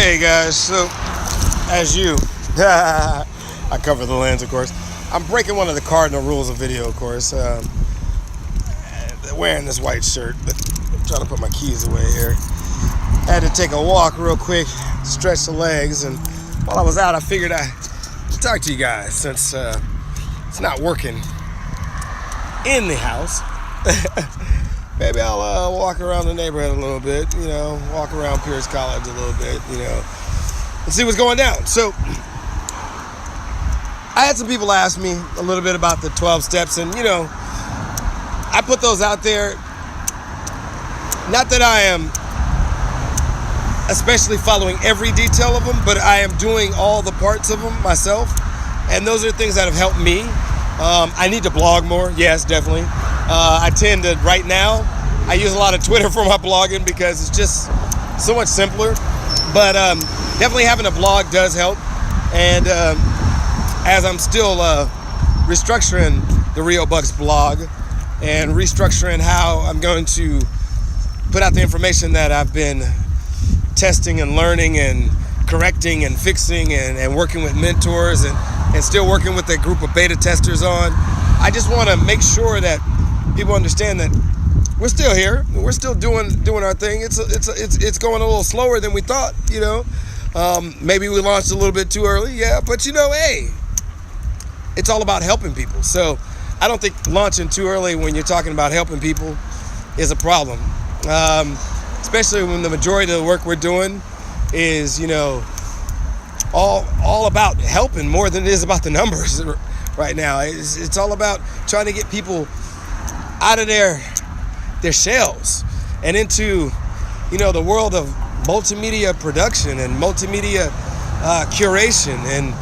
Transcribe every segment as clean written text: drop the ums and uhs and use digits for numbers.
Hey guys, so as you, I cover the lens, of course. I'm breaking one of the cardinal rules of video, of course. Wearing this white shirt, but I'm trying to put my keys away here. Had to take a walk real quick, stretch the legs, and while I was out, I figured I'd talk to you guys since it's not working in the house. Maybe I'll walk around the neighborhood a little bit, walk around Pierce College a little bit, and see what's going down. So I had some people ask me a little bit about the 12 steps, and I put those out there. Not that I am especially following every detail of them, but I am doing all the parts of them myself, and those are things that have helped me. I need to blog more, yes, definitely. I tend to, right now, I use a lot of Twitter for my blogging because it's just so much simpler, but definitely having a blog does help. And as I'm still restructuring the Rio Bucks blog and restructuring how I'm going to put out the information that I've been testing and learning and correcting and fixing and working with mentors and still working with a group of beta testers on, I just want to make sure that people understand that we're still here. We're still doing our thing. It's going a little slower than we thought. Maybe we launched a little bit too early. Yeah, but hey, it's all about helping people. So I don't think launching too early when you're talking about helping people is a problem. Especially when the majority of the work we're doing is all about helping more than it is about the numbers right now. It's all about trying to get people out of their shells and into the world of multimedia production and multimedia curation, and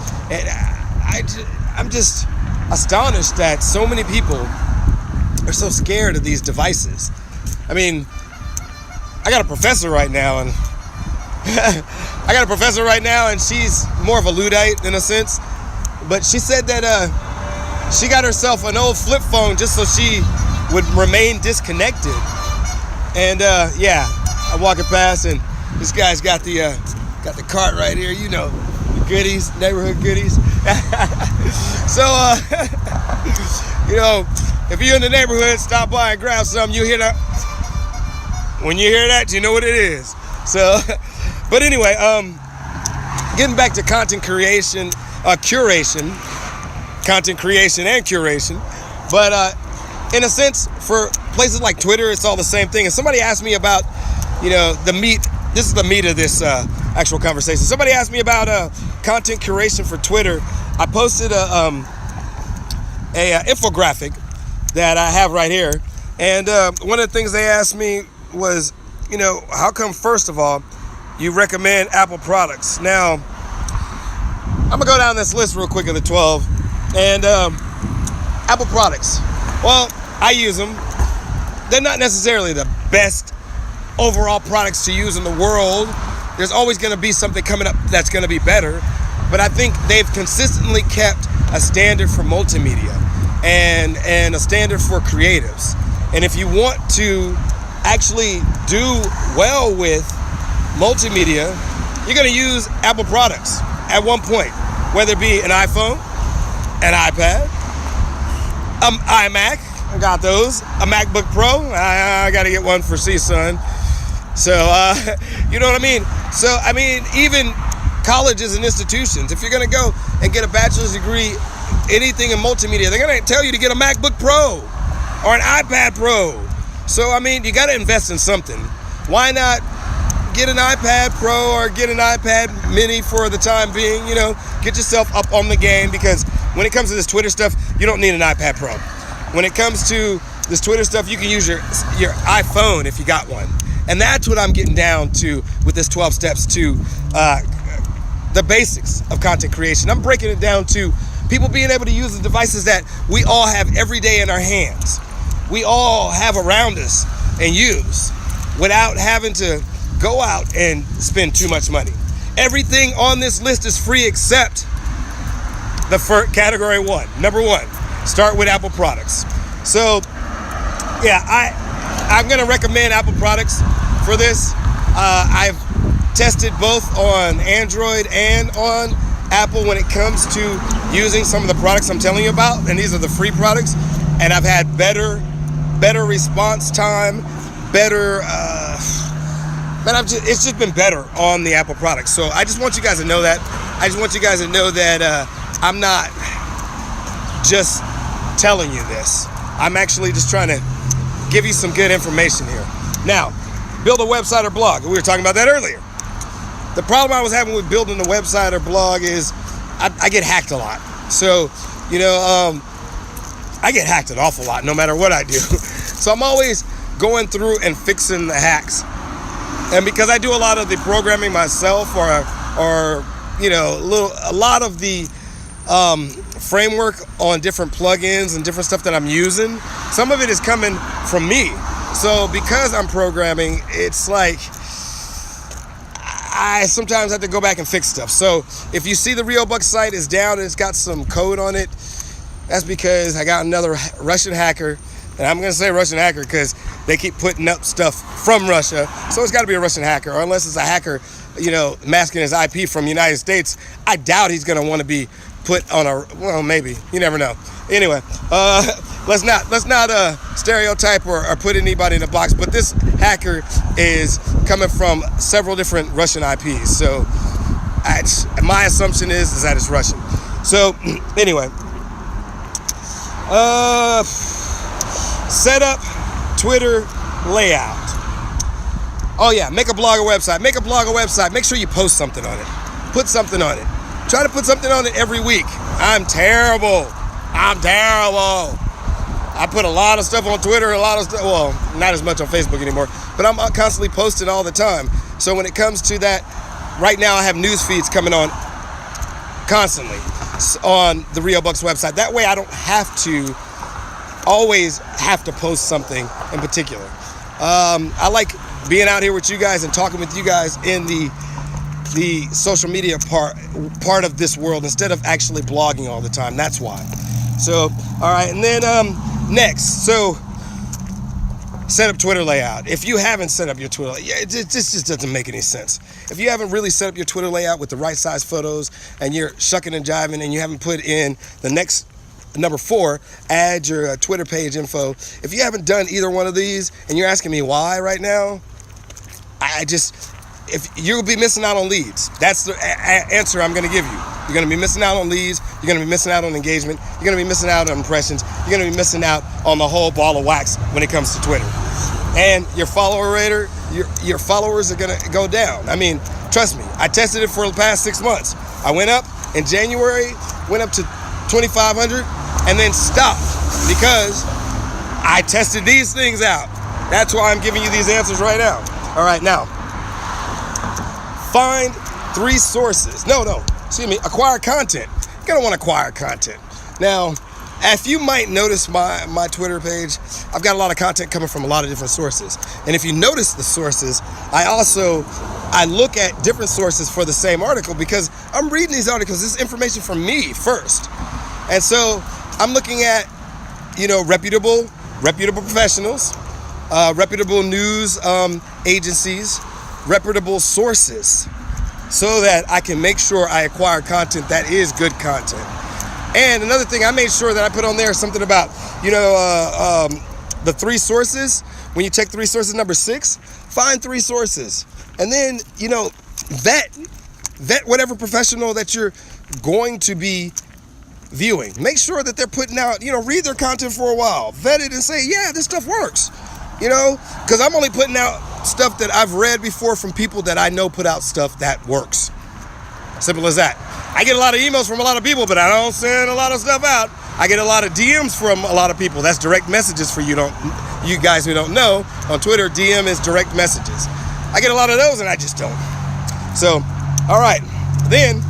I'm just astonished that so many people are so scared of these devices. I mean, I got a professor right now, and she's more of a Luddite in a sense, but she said that she got herself an old flip phone just so she would remain disconnected. And I'm walking past, and this guy's got the cart right here, the goodies, neighborhood goodies. So if you're in the neighborhood, stop by and grab some. You hear that? When you hear that, you know what it is. So, but anyway, getting back to content creation and curation. But in a sense, for places like Twitter, it's all the same thing. And somebody asked me about, the meat. This is the meat of this actual conversation. Somebody asked me about content curation for Twitter. I posted a infographic that I have right here. And one of the things they asked me was, how come, first of all, you recommend Apple products? Now, I'm going to go down this list real quick of the 12. And Apple products. Well, I use them. They're not necessarily the best overall products to use in the world. There's always going to be something coming up that's going to be better. But I think they've consistently kept a standard for multimedia and a standard for creatives. And if you want to actually do well with multimedia, you're going to use Apple products at one point, whether it be an iPhone, an iPad, iMac, I got those, a MacBook Pro, I got to get one for C-Son. So, you know what I mean? So, I mean, even colleges and institutions, if you're going to go and get a bachelor's degree, anything in multimedia, they're going to tell you to get a MacBook Pro or an iPad Pro. So, I mean, you got to invest in something. Why not get an iPad Pro or get an iPad Mini for the time being? Get yourself up on the game, because when it comes to this Twitter stuff, you don't need an iPad Pro. When it comes to this Twitter stuff, you can use your iPhone if you got one. And that's what I'm getting down to with this 12 steps to the basics of content creation. I'm breaking it down to people being able to use the devices that we all have every day in our hands. We all have around us and use without having to go out and spend too much money. Everything on this list is free except the first category one. Number one, start with Apple products. So, I'm going to recommend Apple products for this. I've tested both on Android and on Apple when it comes to using some of the products I'm telling you about, and these are the free products, and I've had better response time, better, it's just been better on the Apple products. So I just want you guys to know that. I just want you guys to know that I'm not just telling you this. I'm actually just trying to give you some good information here. Now, build a website or blog. We were talking about that earlier. The problem I was having with building a website or blog is I get hacked a lot. So, I get hacked an awful lot no matter what I do. So I'm always going through and fixing the hacks. And because I do a lot of the programming myself, or a lot of the framework on different plugins and different stuff that I'm using, some of it is coming from me. So because I'm programming, it's like I sometimes have to go back and fix stuff. So if you see the Real Buck site is down and it's got some code on it, that's because I got another Russian hacker. And I'm going to say Russian hacker because they keep putting up stuff from Russia. So it's got to be a Russian hacker, or unless it's a hacker, masking his IP from the United States. I doubt he's going to want to be put on well, maybe. You never know. Anyway, let's not stereotype or put anybody in a box. But this hacker is coming from several different Russian IPs. So my assumption is that it's Russian. So anyway, set up Twitter layout. Oh yeah, make a blog or website. Make a blog or website. Make sure you post something on it. Put something on it. Try to put something on it every week. I'm terrible. I put a lot of stuff on Twitter, a lot of stuff, well, not as much on Facebook anymore, but I'm constantly posting all the time. So when it comes to that, right now I have news feeds coming on constantly on the Real Bucks website. That way I don't always have to post something in particular. I like being out here with you guys and talking with you guys in the social media part of this world instead of actually blogging all the time. That's why. So, all right, and then next, so set up Twitter layout. If you haven't set up your Twitter, this just doesn't make any sense. If you haven't really set up your Twitter layout with the right size photos and you're shucking and jiving and you haven't put in the next number 4, add your Twitter page info. If you haven't done either one of these and you're asking me why right now, if you'll be missing out on leads. That's the answer I'm going to give you. You're going to be missing out on leads. You're going to be missing out on engagement. You're going to be missing out on impressions. You're going to be missing out on the whole ball of wax when it comes to Twitter. And your follower rate, your followers are going to go down. I mean, trust me. I tested it for the past 6 months. I went up in January, went up to 2,500, and then stopped because I tested these things out. That's why I'm giving you these answers right now. All right, now. Find 3 sources. Acquire content. You're going to want to acquire content. Now, if you might notice my Twitter page, I've got a lot of content coming from a lot of different sources. And if you notice the sources, I look at different sources for the same article because I'm reading these articles. This is information from me first. And so I'm looking at, reputable professionals, reputable news agencies, reputable sources, so that I can make sure I acquire content that is good content. And another thing, I made sure that I put on there something about, the 3 sources. When you check 3 sources, number 6, find 3 sources. And then, vet whatever professional that you're going to be viewing. Make sure that they're putting out, read their content for a while. Vet it and say, yeah, this stuff works. Because I'm only putting out stuff that I've read before from people that I know put out stuff that works. Simple as that. I get a lot of emails from a lot of people, but I don't send a lot of stuff out. I get a lot of DMs from a lot of people. That's direct messages for you guys who don't know. On Twitter, DM is direct messages. I get a lot of those and I just don't. So, all right. Then,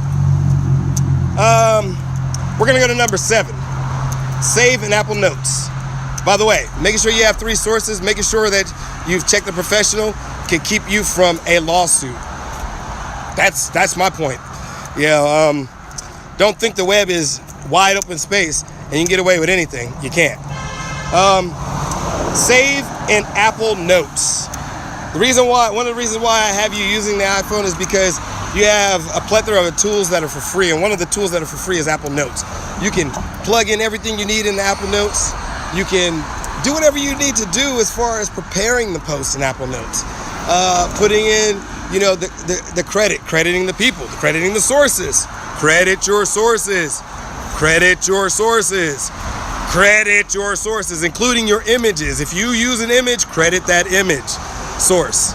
we're going to go to number 7. Save in Apple Notes. By the way, making sure you have 3 sources, making sure that you've checked the professional can keep you from a lawsuit. That's my point. Don't think the web is wide open space and you can get away with anything. You can't. Save in Apple Notes. One of the reasons why I have you using the iPhone is because you have a plethora of tools that are for free, and one of the tools that are for free is Apple Notes. You can plug in everything you need in the Apple Notes. You can do whatever you need to do as far as preparing the post in Apple Notes. Putting in, the crediting the people, crediting the sources. Credit your sources. Credit your sources. Credit your sources, including your images. If you use an image, credit that image source.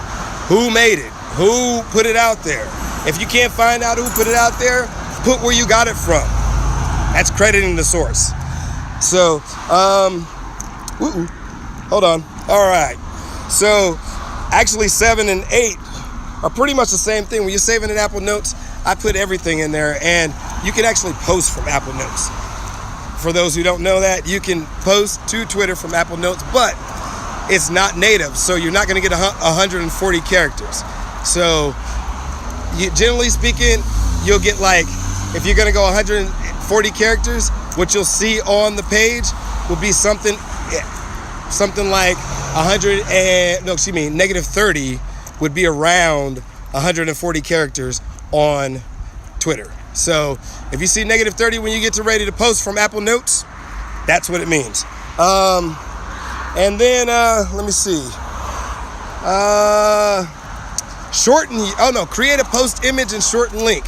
Who made it? Who put it out there? If you can't find out who put it out there, put where you got it from. That's crediting the source. So, hold on. All right. So, actually 7 and 8 are pretty much the same thing. When you're saving in Apple Notes, I put everything in there, and you can actually post from Apple Notes. For those who don't know that, you can post to Twitter from Apple Notes, but it's not native, so you're not going to get 140 characters. So, generally speaking, you'll get if you're going to go 140 characters, what you'll see on the page will be something like negative 30 would be around 140 characters on Twitter. So if you see negative 30 when you get ready to post from Apple Notes, that's what it means. And then, let me see. Create a post image and shorten link.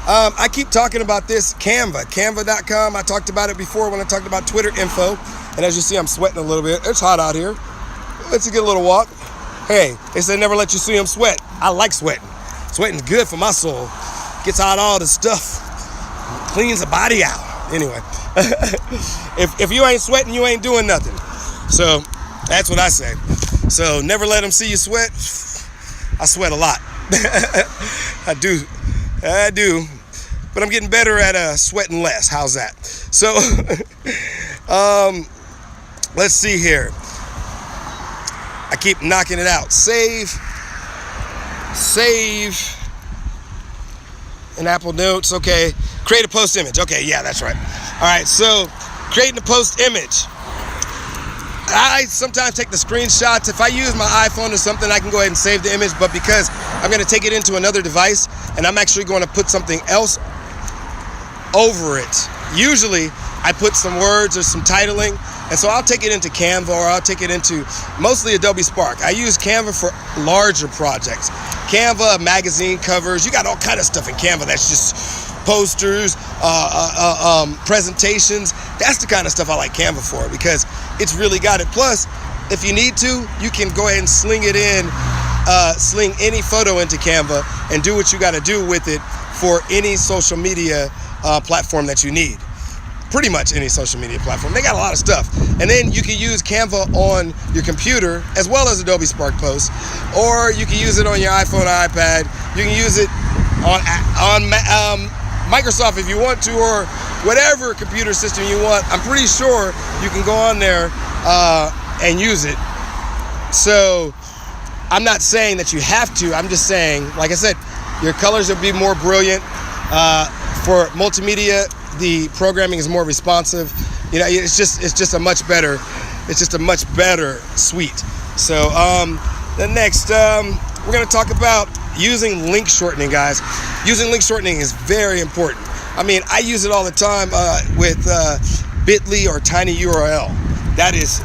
I keep talking about this, canva.com. I talked about it before when I talked about Twitter info. And as you see, I'm sweating a little bit. It's hot out here. Let's get a little walk. Hey, they say never let you see them sweat. I like sweating. Sweating's good for my soul. Gets out all the stuff. Cleans the body out. Anyway, if you ain't sweating, you ain't doing nothing. So that's what I say. So never let them see you sweat. I sweat a lot. I do. But I'm getting better at sweating less. How's that? So let's see here. I keep knocking it out. Save in Apple Notes. Okay. Create a post image. Okay, yeah, that's right. All right, so creating a post image. I sometimes take the screenshots. If I use my iPhone or something, I can go ahead and save the image, but because I'm going to take it into another device and I'm actually going to put something else over it, usually I put some words or some titling, and so I'll take it into Canva, or I'll take it into mostly Adobe Spark. I use Canva for larger projects. Canva, magazine covers, you got all kind of stuff in Canva that's just posters, presentations. That's the kind of stuff I like Canva for, because it's really got it. Plus, if you need to, you can go ahead and sling any photo into Canva and do what you got to do with it for any social media platform that you need. Pretty much any social media platform. They got a lot of stuff. And then you can use Canva on your computer as well as Adobe Spark Post, or you can use it on your iPhone or iPad. You can use it on Microsoft if you want to, or whatever computer system you want. I'm pretty sure you can go on there and use it. So I'm not saying that you have to. I'm just saying, like I said, your colors will be more brilliant. For multimedia, the programming is more responsive. It's just a much better suite. So the next, we're going to talk about using link shortening, guys. Using link shortening is very important. I mean, I use it all the time with Bitly or TinyURL. That is,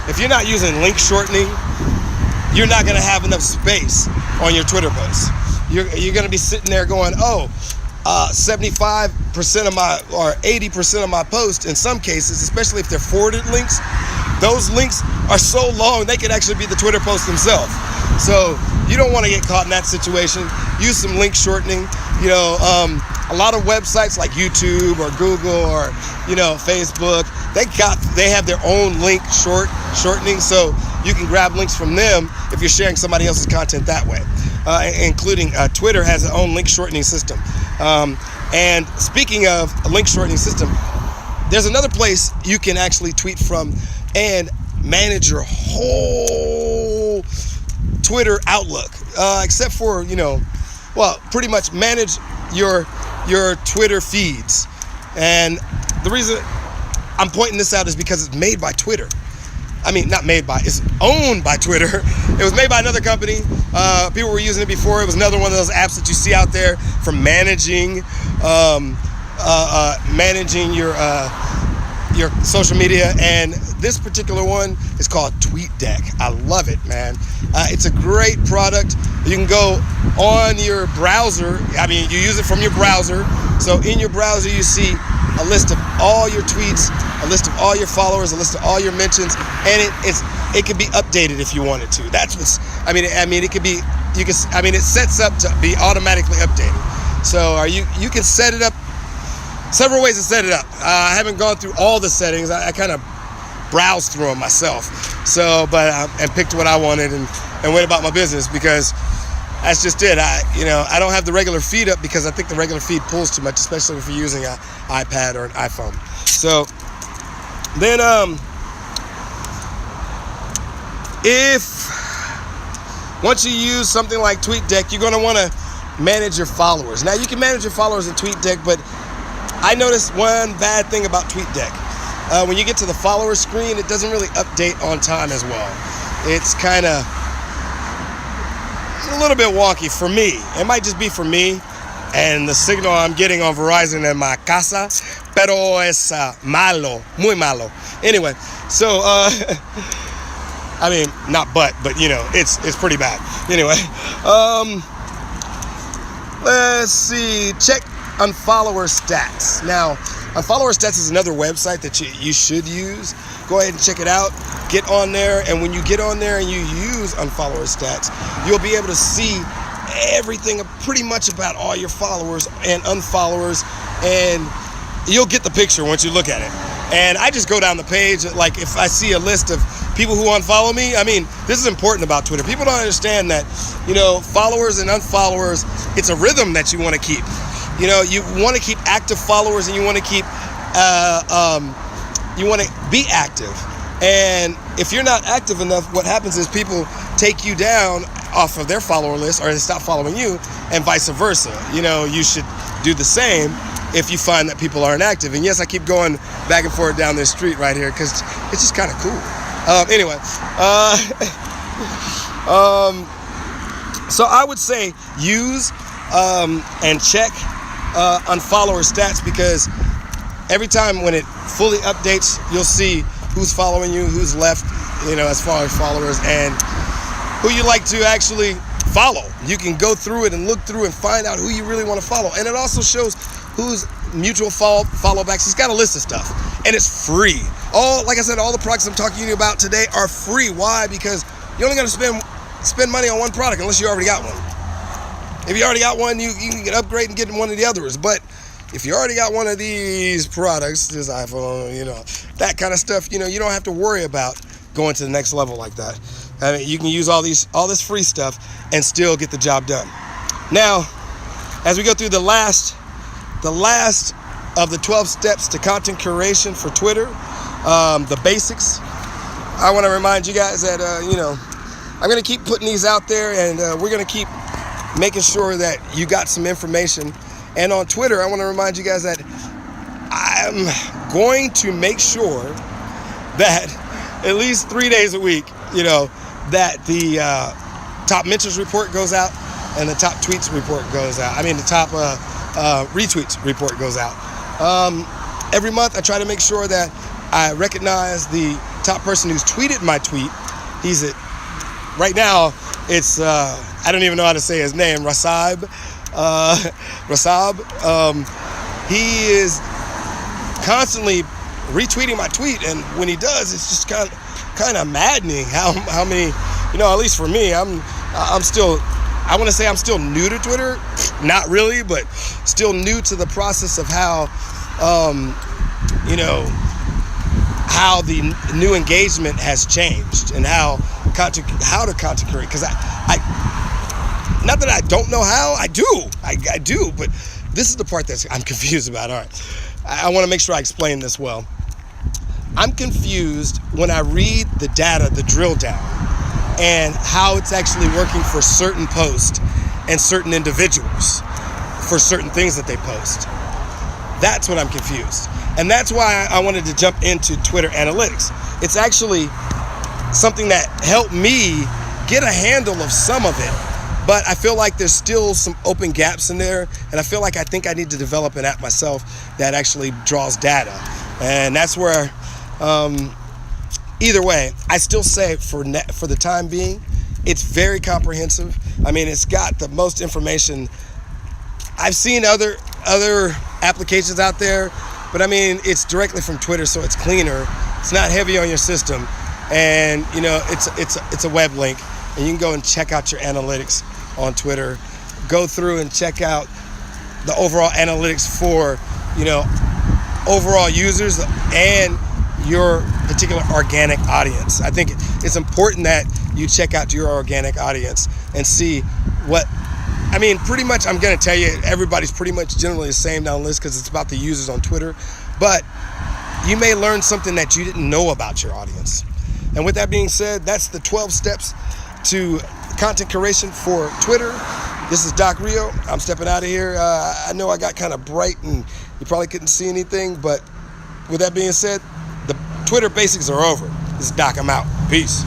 if you're not using link shortening, you're not going to have enough space on your Twitter posts. You're going to be sitting there going, 75% of my, or 80% of my posts, in some cases, especially if they're forwarded links, those links are so long they could actually be the Twitter post themselves. So you don't want to get caught in that situation. Use some link shortening. A lot of websites like YouTube or Google or Facebook, they have their own link shortening, so you can grab links from them if you're sharing somebody else's content that way. Including Twitter has its own link shortening system. And speaking of a link shortening system, there's another place you can actually tweet from and manage your whole Twitter outlook, except for, pretty much manage your Twitter feeds. And the reason I'm pointing this out is because it's made by Twitter. I mean, not made by, it's owned by Twitter. It was made by another company. People were using it before. It was another one of those apps that you see out there for managing your social media. And this particular one is called TweetDeck. I love it, man. It's a great product. You can go on your browser. I mean, you use it from your browser. So in your browser, you see a list of all your tweets, a list of all your followers, a list of all your mentions, and it can be updated if you wanted to. That's what's. I mean, it could be. You can. I mean, it sets up to be automatically updated. So you can set it up. Several ways to set it up. I haven't gone through all the settings. I kind of browsed through them myself. So, and picked what I wanted and went about my business, because that's just it. I don't have the regular feed up because I think the regular feed pulls too much, especially if you're using an iPad or an iPhone. So then, once you use something like TweetDeck, you're going to want to manage your followers. Now, you can manage your followers in TweetDeck, but I noticed one bad thing about TweetDeck. When you get to the follower screen, it doesn't really update on time as well. It's kind of a little bit wonky for me. It might just be for me and the signal I'm getting on Verizon in my casa, pero es malo, muy malo. Anyway, so I mean, not but it's pretty bad. Anyway, let's see. Check unfollower stats. Now, unfollower stats is another website that you should use. Go ahead and check it out. Get on there, and when you get on there and you use unfollower stats, you'll be able to see everything pretty much about all your followers and unfollowers, and you'll get the picture once you look at it. And I just go down the page. Like, if I see a list of people who unfollow me, I mean, this is important about Twitter. People don't understand that, followers and unfollowers, it's a rhythm that you want to keep. You want to keep active followers, and you want to keep, you want to be active. And if you're not active enough, what happens is people take you down off of their follower list, or they stop following you, and vice versa. You should do the same if you find that people aren't active. And yes, I keep going back and forth down this street right here because it's just kind of cool. Anyway, so I would say use and check unfollower stats, because every time when it fully updates, you'll see who's following you, who's left, as far as followers, and who you like to actually follow. You can go through it and look through and find out who you really want to follow. And it also shows who's mutual follow backs. It's got a list of stuff, and it's free. Like I said, all the products I'm talking to you about today are free. Why? Because you're only going to spend money on one product unless you already got one. If you already got one, you can upgrade and get one of the others. But if you already got one of these products, this iPhone, that kind of stuff, you don't have to worry about going to the next level like that. I mean, you can use all this free stuff and still get the job done. Now, as we go through the last of the 12 steps to content curation for Twitter, the basics, I want to remind you guys that, I'm going to keep putting these out there, and we're going to keep making sure that you got some information. And on Twitter, I want to remind you guys that I'm going to make sure that at least 3 days a week, that the top mentions report goes out and the top tweets report goes out. I mean, the top retweets report goes out. Every month, I try to make sure that I recognize the top person who's tweeted my tweet. Right now, it's, I don't even know how to say his name, Rasab. He is constantly retweeting my tweet, and when he does, it's just kind of maddening how many, at least for me, I'm still, I want to say I'm still new to Twitter, not really, but still new to the process of how how the new engagement has changed, and how to content create. Because I not that I don't know how, I do, but this is the part that I'm confused about. All right, I want to make sure I explain this well. I'm confused when I read the data, the drill down, and how it's actually working for certain posts and certain individuals for certain things that they post. That's when I'm confused. And that's why I wanted to jump into Twitter analytics. It's actually something that helped me get a handle of some of it. But I feel like there's still some open gaps in there, and I think I need to develop an app myself that actually draws data. And that's where, either way, I still say for the time being, it's very comprehensive. I mean, it's got the most information. I've seen other applications out there, but I mean, it's directly from Twitter, so it's cleaner. It's not heavy on your system, and you know, it's a web link, and you can go and check out your analytics on Twitter. Go through and check out the overall analytics for, you know, overall users and your particular organic audience. I think it's important that you check out your organic audience and see what, I mean, pretty much I'm going to tell you everybody's pretty much generally the same down the list because it's about the users on Twitter, but you may learn something that you didn't know about your audience. And with that being said, that's the 12 steps to content curation for Twitter. This is Doc Rio. I'm stepping out of here. I know I got kind of bright and you probably couldn't see anything, but with that being said, the Twitter basics are over. This is Doc. I'm out. Peace.